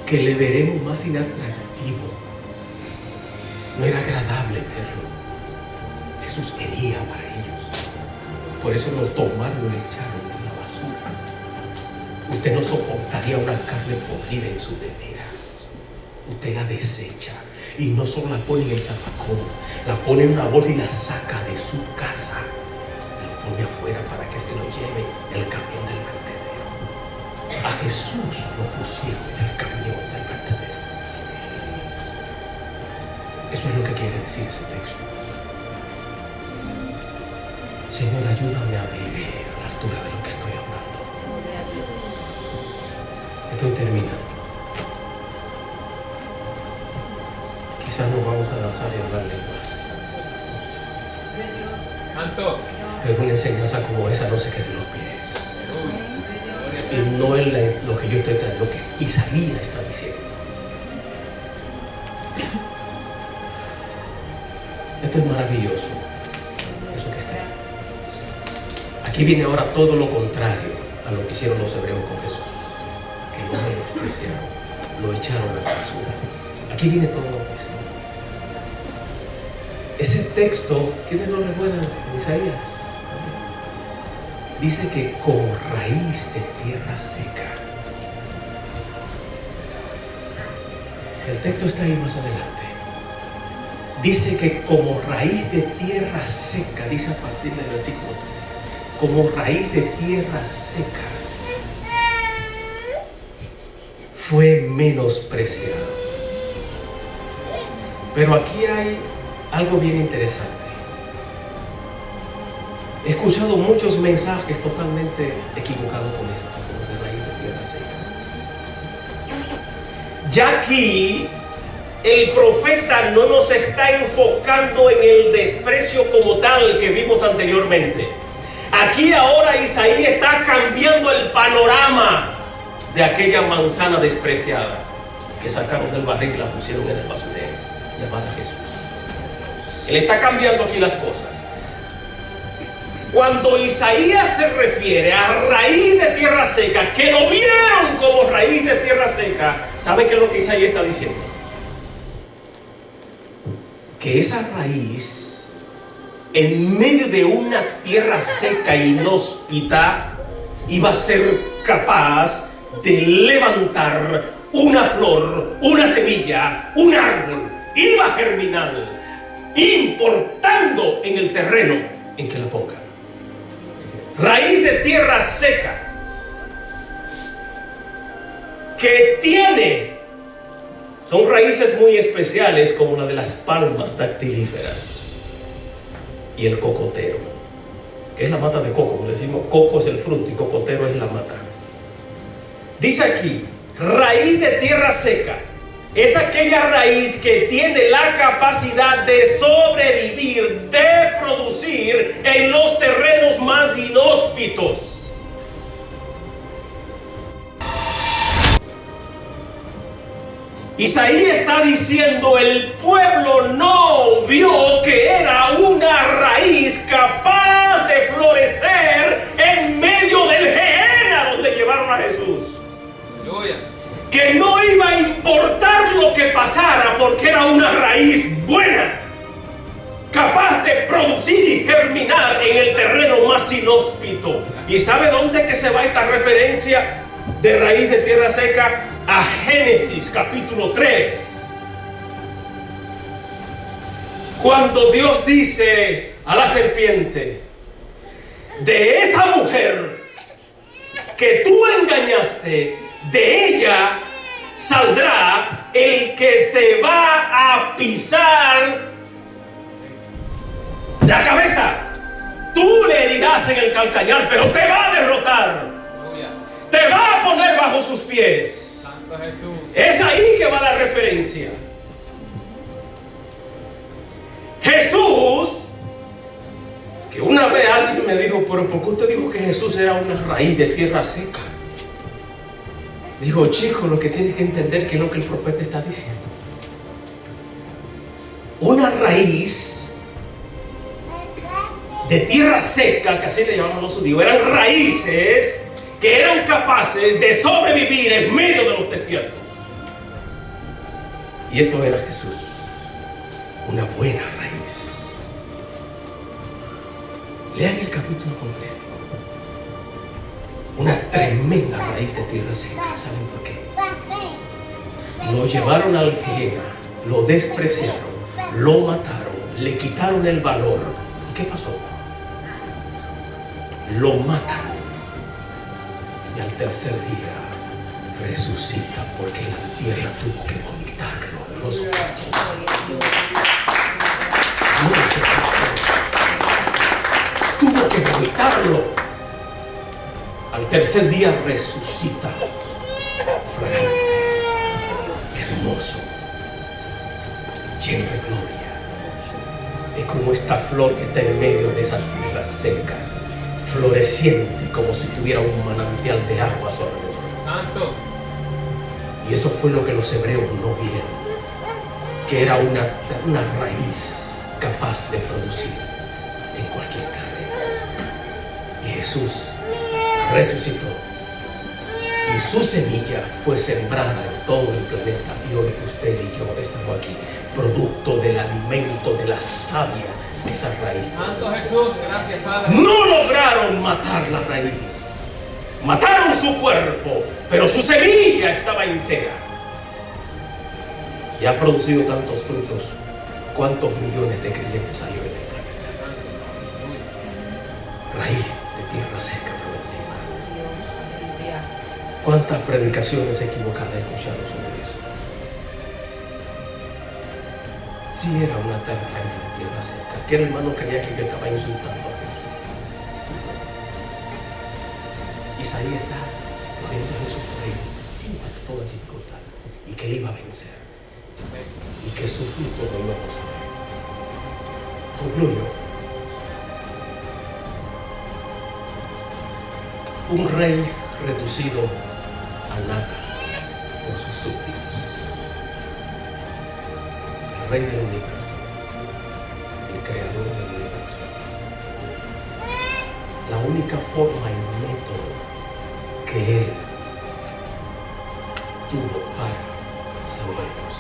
que le veremos más inatractivo. No era agradable verlo. Jesús hería para ellos. Por eso lo tomaron y lo echaron en la basura. Usted no soportaría una carne podrida en su nevera. Usted la desecha y no solo la pone en el zafacón, la pone en una bolsa y la saca de su casa, la pone afuera para que se lo lleve el camión del vertedero. A Jesús lo pusieron en el camión del vertedero. Eso es lo que quiere decir ese texto. Señor, ayúdame a vivir a la altura de lo que estoy hablando. Estoy terminando. Quizás nos vamos a lanzar y hablar lenguas. Santo. Pero una enseñanza como esa no se quede en los pies. Y no es lo que yo estoy trayendo, lo que Isaías está diciendo. Esto es maravilloso. Eso que está ahí. Aquí viene ahora todo lo contrario a lo que hicieron los hebreos con Jesús. Que lo menospreciaron, lo echaron a la basura. Aquí viene todo lo opuesto. Ese texto, ¿quiénes lo recuerdan? En Isaías. Dice que como raíz de tierra seca. El texto está ahí más adelante. Dice que como raíz de tierra seca, dice a partir del versículo 3, como raíz de tierra seca, fue menospreciado. Pero aquí hay algo bien interesante. He escuchado muchos mensajes totalmente equivocados con esto, como de raíz de tierra seca. Ya aquí el profeta no nos está enfocando en el desprecio como tal que vimos anteriormente. Aquí ahora Isaías está cambiando el panorama. de aquella manzana despreciada que sacaron del barril y la pusieron en el basurero, llamada Jesús. Él está cambiando aquí las cosas. Cuando Isaías se refiere a raíz de tierra seca, que lo vieron como raíz de tierra seca, ¿saben qué es lo que Isaías está diciendo? Que esa raíz, en medio de una tierra seca e inhóspita, iba a ser capaz de levantar una flor, una semilla, un árbol. Iba a germinar, importando en el terreno en que la pongan. Raíz de tierra seca, que son raíces muy especiales, como la de las palmas dactilíferas y el cocotero, que es la mata de coco. Le decimos coco es el fruto y cocotero es la mata. Dice aquí, raíz de tierra seca, es aquella raíz que tiene la capacidad de sobrevivir, de producir en los terrenos más inhóspitos. Isaías está diciendo, el pueblo no vio que era una raíz capaz de florecer en medio del Gehenna donde llevaron a Jesús. Aleluya. Que no iba a importar lo que pasara, porque era una raíz buena, capaz de producir y germinar en el terreno más inhóspito. ¿Y sabe dónde que se va esta referencia de raíz de tierra seca? A Génesis capítulo 3. Cuando Dios dice a la serpiente, de esa mujer que tú engañaste, de ella saldrá el que te va a pisar la cabeza. Tú le herirás en el calcañar, pero te va a derrotar. Te va a poner bajo sus pies. Santo Jesús. Es ahí que va la referencia. Jesús, que una vez alguien me dijo, pero ¿por qué usted dijo que Jesús era una raíz de tierra seca? Digo, chico, lo que tienes que entender que es lo que el profeta está diciendo. Una raíz de tierra seca, que así le llamaban los judíos, eran raíces que eran capaces de sobrevivir en medio de los desiertos. Y eso era Jesús, una buena raíz. Lean el capítulo completo. Una tremenda raíz de tierra seca. ¿Saben por qué? Lo llevaron al Gehenna, lo despreciaron, lo mataron, le quitaron el valor. ¿Y qué pasó? Lo matan. Y al tercer día resucita, porque la tierra tuvo que vomitarlo. No soportó. No lo soportó. Tuvo que vomitarlo. Al tercer día resucita, fragante, hermoso, lleno de gloria. Es como esta flor que está en medio de esa tierra seca, floreciente, como si tuviera un manantial de agua a su alrededor. Santo. Y eso fue lo que los hebreos no vieron, que era una raíz capaz de producir en cualquier terreno. Y Jesús resucitó, y su semilla fue sembrada en todo el planeta, y hoy usted y yo estamos aquí, producto del alimento de la savia de esa raíz. Santo Jesús, gracias Padre. No lograron matar la raíz, mataron su cuerpo, pero su semilla estaba entera y ha producido tantos frutos. ¿Cuántos millones de creyentes hay hoy en el planeta? Raíz de tierra seca productiva. ¿Cuántas predicaciones equivocadas he escuchado sobre eso? Sí, era una raíz de tierra seca. Aquel hermano creía que yo estaba insultando a Jesús. Isaías está poniendo a Jesús por encima de toda dificultad, y que él iba a vencer, y que su fruto lo íbamos a ver. Concluyo. Un rey reducido a nada por sus súbditos. El Rey del universo, el Creador del universo, la única forma y método que Él tuvo para salvarnos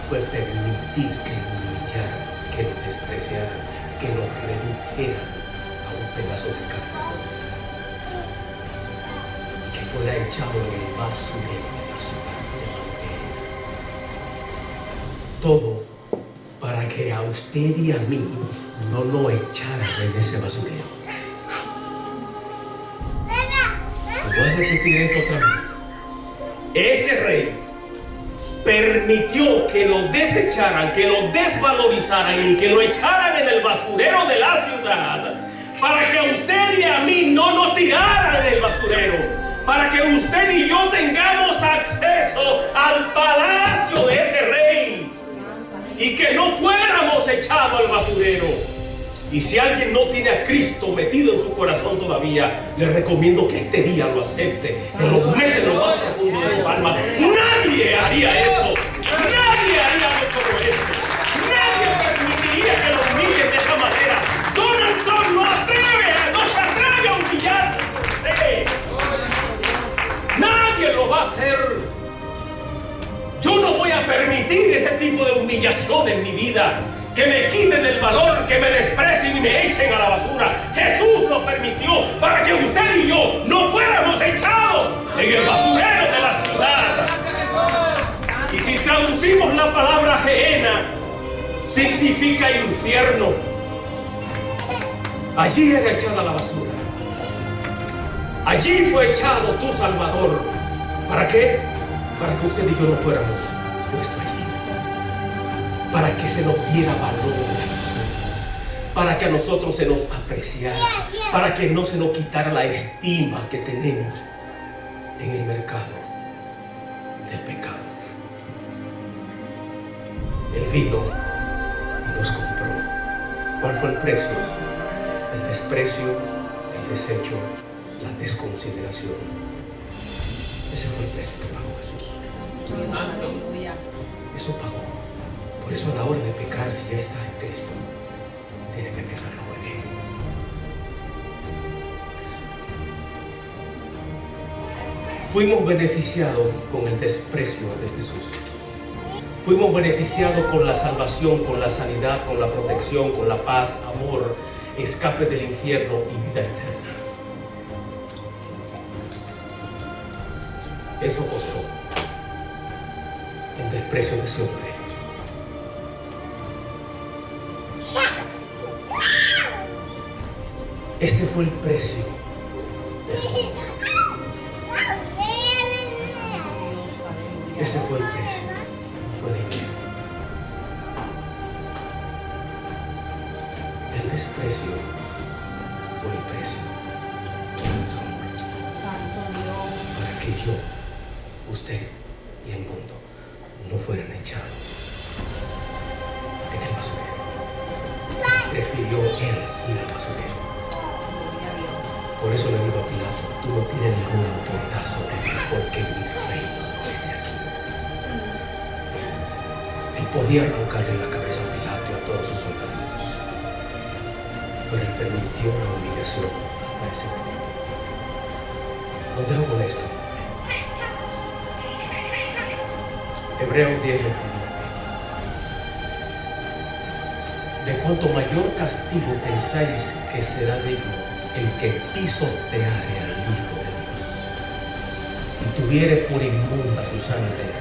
fue permitir que lo humillaran, que lo despreciaran, que lo redujeran a un pedazo de carne podrida y que fuera echado en el basurero de la ciudad llamada Gehenna. Todo para que a usted y a mí no lo echaran en ese basurero. Y voy a repetir esto otra vez. Ese rey permitió que lo desecharan, que lo desvalorizaran y que lo echaran en el basurero de la ciudad para que a usted y a mí no nos tiraran en el basurero, para que usted y yo tengamos acceso al palacio de ese rey y que no fuéramos echados al basurero. Y si alguien no tiene a Cristo metido en su corazón todavía, le recomiendo que este día lo acepte, que lo meta en lo más profundo de su alma. Nadie haría eso. Nadie haría algo como eso. Nadie permitiría que lo humillen de esa manera. Donald Trump no se atreve a humillarse por usted. Nadie lo va a hacer. Yo no voy a permitir ese tipo de humillación en mi vida. Que me quiten el valor, que me desprecien y me echen a la basura. Jesús lo permitió para que usted y yo no fuéramos echados en el basurero de la ciudad. Y si traducimos la palabra Gehenna, significa infierno. Allí era echada la basura. Allí fue echado tu Salvador. ¿Para qué? Para que usted y yo no fuéramos puestos allí. Para que se nos diera valor a nosotros, para que a nosotros se nos apreciara, para que no se nos quitara la estima que tenemos en el mercado del pecado. Él vino y nos compró. ¿Cuál fue el precio? El desprecio, el desecho, la desconsideración. Ese fue el precio que pagó Jesús. Eso pagó. Por eso a la hora de pecar, si ya estás en Cristo, tienes que pensarlo en Él. Fuimos beneficiados con el desprecio de Jesús. Fuimos beneficiados con la salvación, con la sanidad, con la protección, con la paz, amor, escape del infierno y vida eterna. Eso costó el desprecio de ese hombre. Este fue el precio de su amor. Ese fue el precio. Fue dinero. El desprecio fue el precio de nuestro amor. Para que yo, usted y el mundo no fueran echados en el basurero. Prefirió él ir al basurero. Por eso le digo a Pilato, tú no tienes ninguna autoridad sobre mí, porque mi reino no es de aquí. Él podía arrancarle la cabeza a Pilato y a todos sus soldaditos, pero él permitió la humillación hasta ese punto. Los dejo con esto. Hebreos 10:29. De cuanto mayor castigo pensáis que será digno el que pisoteare al Hijo de Dios y tuviere por inmunda su sangre,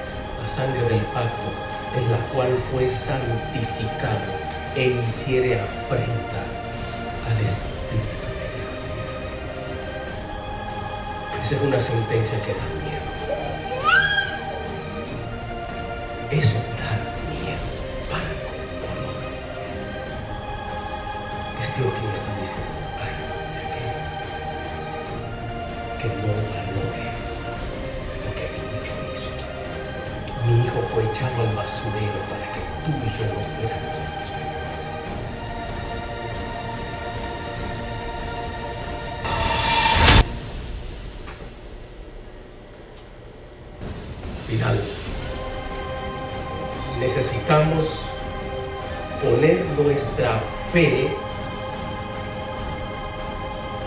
la sangre del pacto, en la cual fue santificado, e hiciere afrenta al Espíritu de gracia. Esa es una sentencia que da miedo. Eso da miedo, pánico, horror. Es Dios quien está diciendo: ay, que no valore lo que mi hijo hizo. Mi hijo fue echado al basurero para que tú y yo no fuéramos al basurero. final, necesitamos poner nuestra fe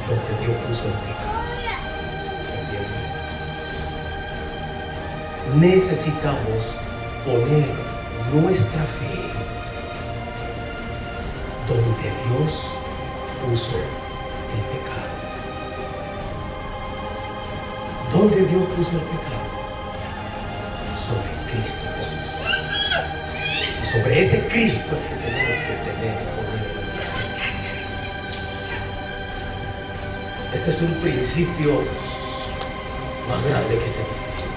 donde Dios puso el pecado. ¿Se entiende? Necesitamos poner nuestra fe donde Dios puso el pecado. ¿Dónde Dios puso el pecado? Sobre Cristo Jesús. Y sobre ese Cristo es que tenemos que tener y poner nuestra fe. Este es un principio más grande que este edificio.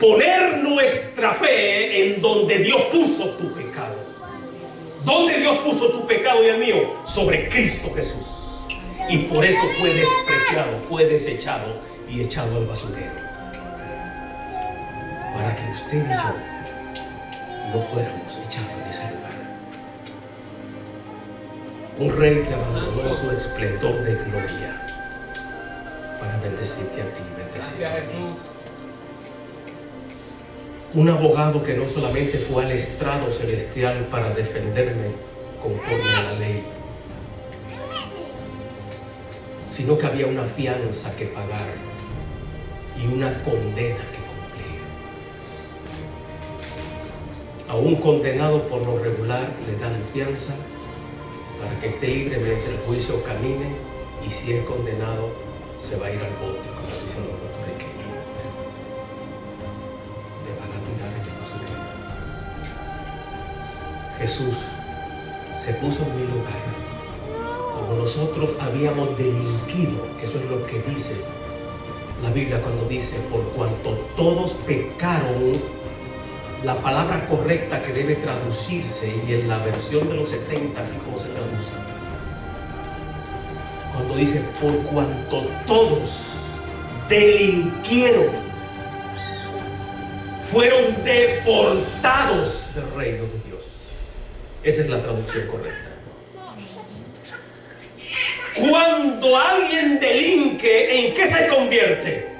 Poner nuestra fe en donde Dios puso tu pecado. ¿Dónde Dios puso tu pecado y el mío? Sobre Cristo Jesús. Y por eso fue despreciado, fue desechado y echado al basurero. Para que usted y yo no fuéramos echados en ese lugar. Un rey que abandonó su esplendor de gloria para bendecirte a ti, bendecirte a mí. Un abogado que no solamente fue al estrado celestial para defenderme conforme a la ley, sino que había una fianza que pagar y una condena que cumplir. A un condenado por lo regular le dan fianza para que esté libre mientras el juicio camine, y si es condenado se va a ir al bote, como dicen los puertorriqueños. Te van a tirar en el basurero. Jesús se puso en mi lugar. Como nosotros habíamos delinquido, que eso es lo que dice la Biblia cuando dice, por cuanto todos pecaron, la palabra correcta que debe traducirse, y en la versión de los 70, así como se traduce, cuando dice, por cuanto todos delinquieron, fueron deportados del reino de Dios. Esa es la traducción correcta. Cuando alguien delinque, ¿en qué se convierte?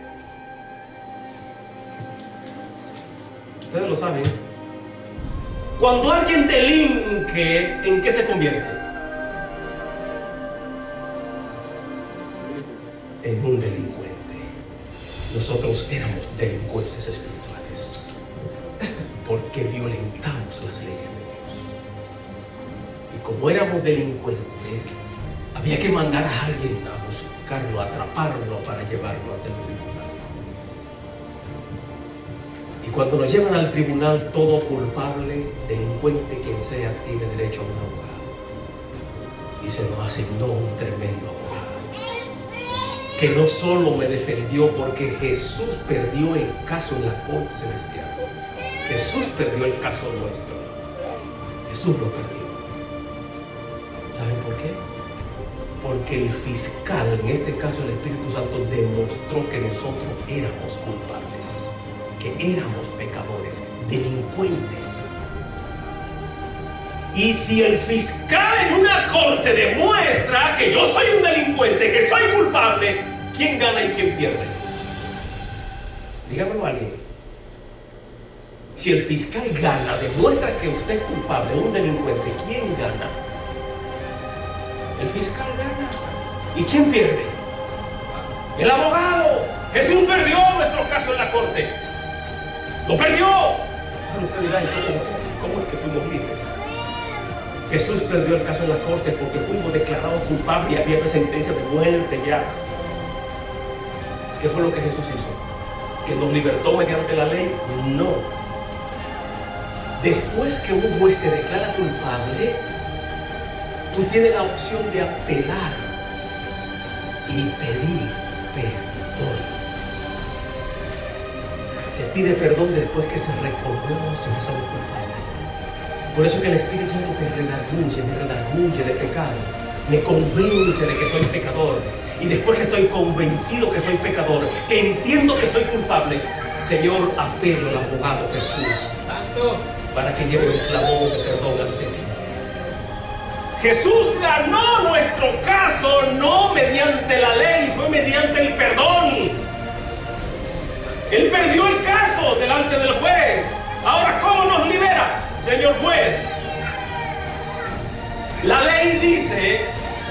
Ustedes lo saben. Cuando alguien delinque, ¿en qué se convierte? En un delincuente. Nosotros éramos delincuentes espirituales porque violentamos las leyes de Dios. Y como éramos delincuentes, había que mandar a alguien a buscarlo, a atraparlo para llevarlo ante el tribunal. Y cuando nos llevan al tribunal, todo culpable, delincuente quien sea, tiene derecho a un abogado. Y se nos asignó un tremendo abogado, que no solo me defendió, porque Jesús perdió el caso en la corte celestial. Jesús perdió el caso nuestro. Jesús lo perdió. ¿Saben por qué? Porque el fiscal, en este caso el Espíritu Santo, demostró que nosotros éramos culpables, que éramos pecadores, delincuentes. Y si el fiscal en una corte demuestra que yo soy un delincuente, que soy culpable, ¿quién gana y quién pierde? Dígamelo a alguien. Si el fiscal gana, demuestra que usted es culpable, un delincuente, ¿quién gana? El fiscal gana. ¿Y quién pierde? El abogado. Jesús perdió nuestro caso en la corte. Lo perdió. Ahora usted dirá, ¿cómo es que fuimos libres? Jesús perdió el caso en la corte porque fuimos declarados culpables y había una sentencia de muerte ya. ¿Qué fue lo que Jesús hizo? ¿Que nos libertó mediante la ley? No. Después que un juez te declara culpable, tú tienes la opción de apelar y pedir perdón. Se pide perdón después que se reconoce que somos culpables. Por eso que el Espíritu Santo me redarguye de pecado, me convence de que soy pecador. Y después que estoy convencido que soy pecador, que entiendo que soy culpable, Señor, apelo al abogado Jesús para que lleve un clamor de perdón ante ti. Jesús ganó nuestro caso no mediante la ley, fue mediante el perdón. Él perdió el caso delante del juez. Ahora, ¿cómo nos libera, señor juez? La ley dice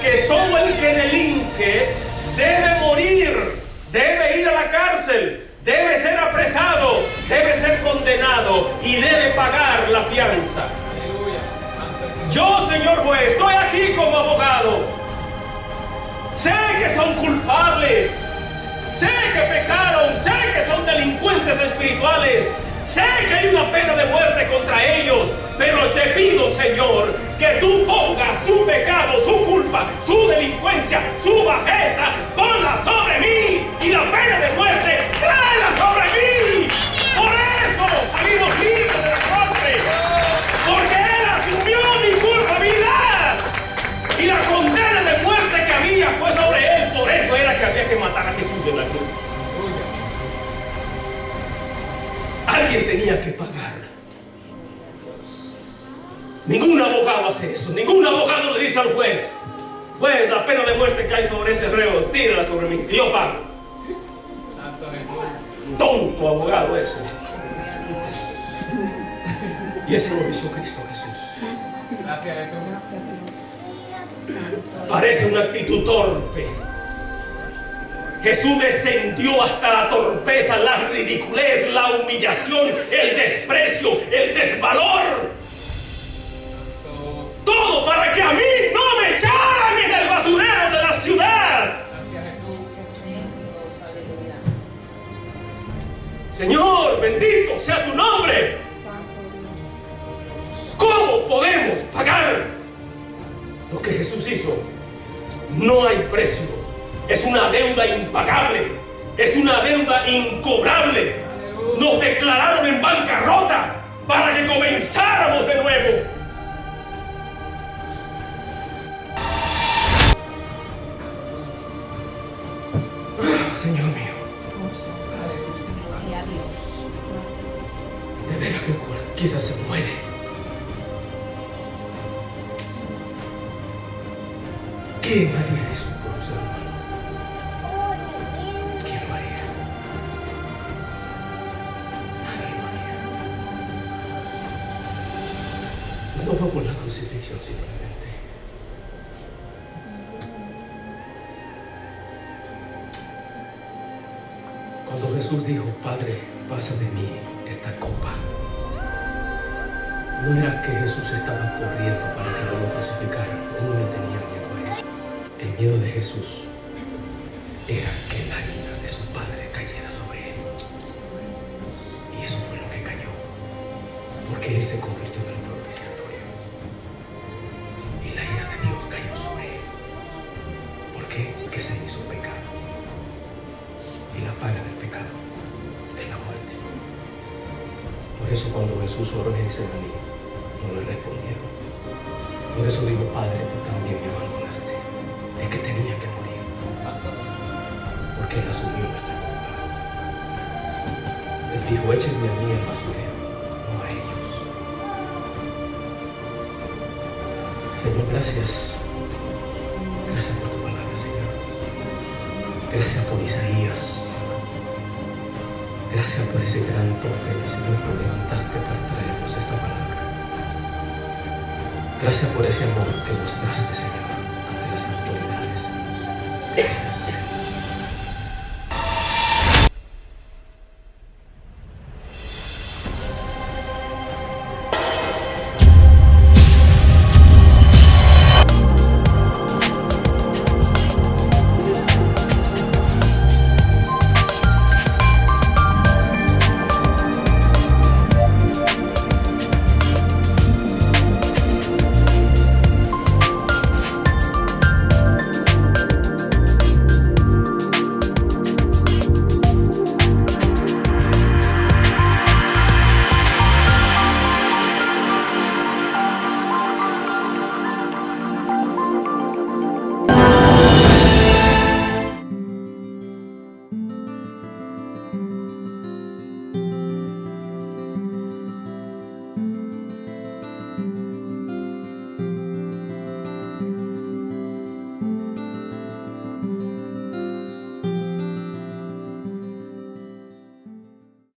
que todo el que delinque debe morir, debe ir a la cárcel, debe ser apresado, debe ser condenado y debe pagar la fianza. Yo, señor juez, estoy aquí como abogado. Sé que son culpables, sé que pecaron, sé que son delincuentes espirituales, sé que hay una pena de muerte contra ellos, pero te pido, Señor, que tú pongas su pecado, su culpa, su delincuencia, su bajeza, ponla sobre mí, y la pena de muerte, tráela sobre mí. Por eso salimos libres de la corte, porque Él asumió mi culpabilidad, y la condena de muerte que había fue sobre Él. Por eso era que había que matar a Jesús en la cruz. Alguien tenía que pagar. Ningún abogado hace eso. Ningún abogado le dice al juez: juez, la pena de muerte que hay sobre ese reo, tírala sobre mí, que yo pago. Tonto abogado ese. Y eso lo hizo Cristo Jesús. Gracias, Jesús. Parece una actitud torpe. Jesús descendió hasta la torpeza, la ridiculez, la humillación, el desprecio, el desvalor. Todo para que a mí no me echaran en el basurero de la ciudad. Gracias, Jesús. Señor, bendito sea tu nombre. ¿Cómo podemos pagar lo que Jesús hizo? No hay precio. Es una deuda impagable. Es una deuda incobrable. Nos declararon en bancarrota para que comenzáramos de nuevo. Señor mío, de veras que cualquiera se muere. ¿Quién haría eso por un ser humano? ¿Quién lo haría? Nadie lo haría. Y no fue por la crucifixión simplemente. Cuando Jesús dijo: Padre, pasa de mí esta copa, no era que Jesús estaba corriendo para que no lo crucificaran. Él no le tenía miedo a eso. El miedo de Jesús era que la ira de su Padre cayera sobre él. Y eso fue lo que cayó, porque él se convirtió en el propiciatorio. Y la ira de Dios cayó sobre él. ¿Por qué? Que se hizo pecado. Y la paga del pecado es la muerte. Por eso cuando Jesús oró en Getsemaní, no le respondieron. Por eso dijo: Padre, tú también me abandonaste. Es que tenía que morir, porque Él asumió nuestra culpa. Él dijo: échenme a mí el basurero, no a ellos. Señor, gracias. Gracias por tu palabra, Señor. Gracias por Isaías. Gracias por ese gran profeta, Señor, que lo levantaste para traernos esta palabra. Gracias por ese amor que mostraste, Señor, ante las autoridades. Gracias.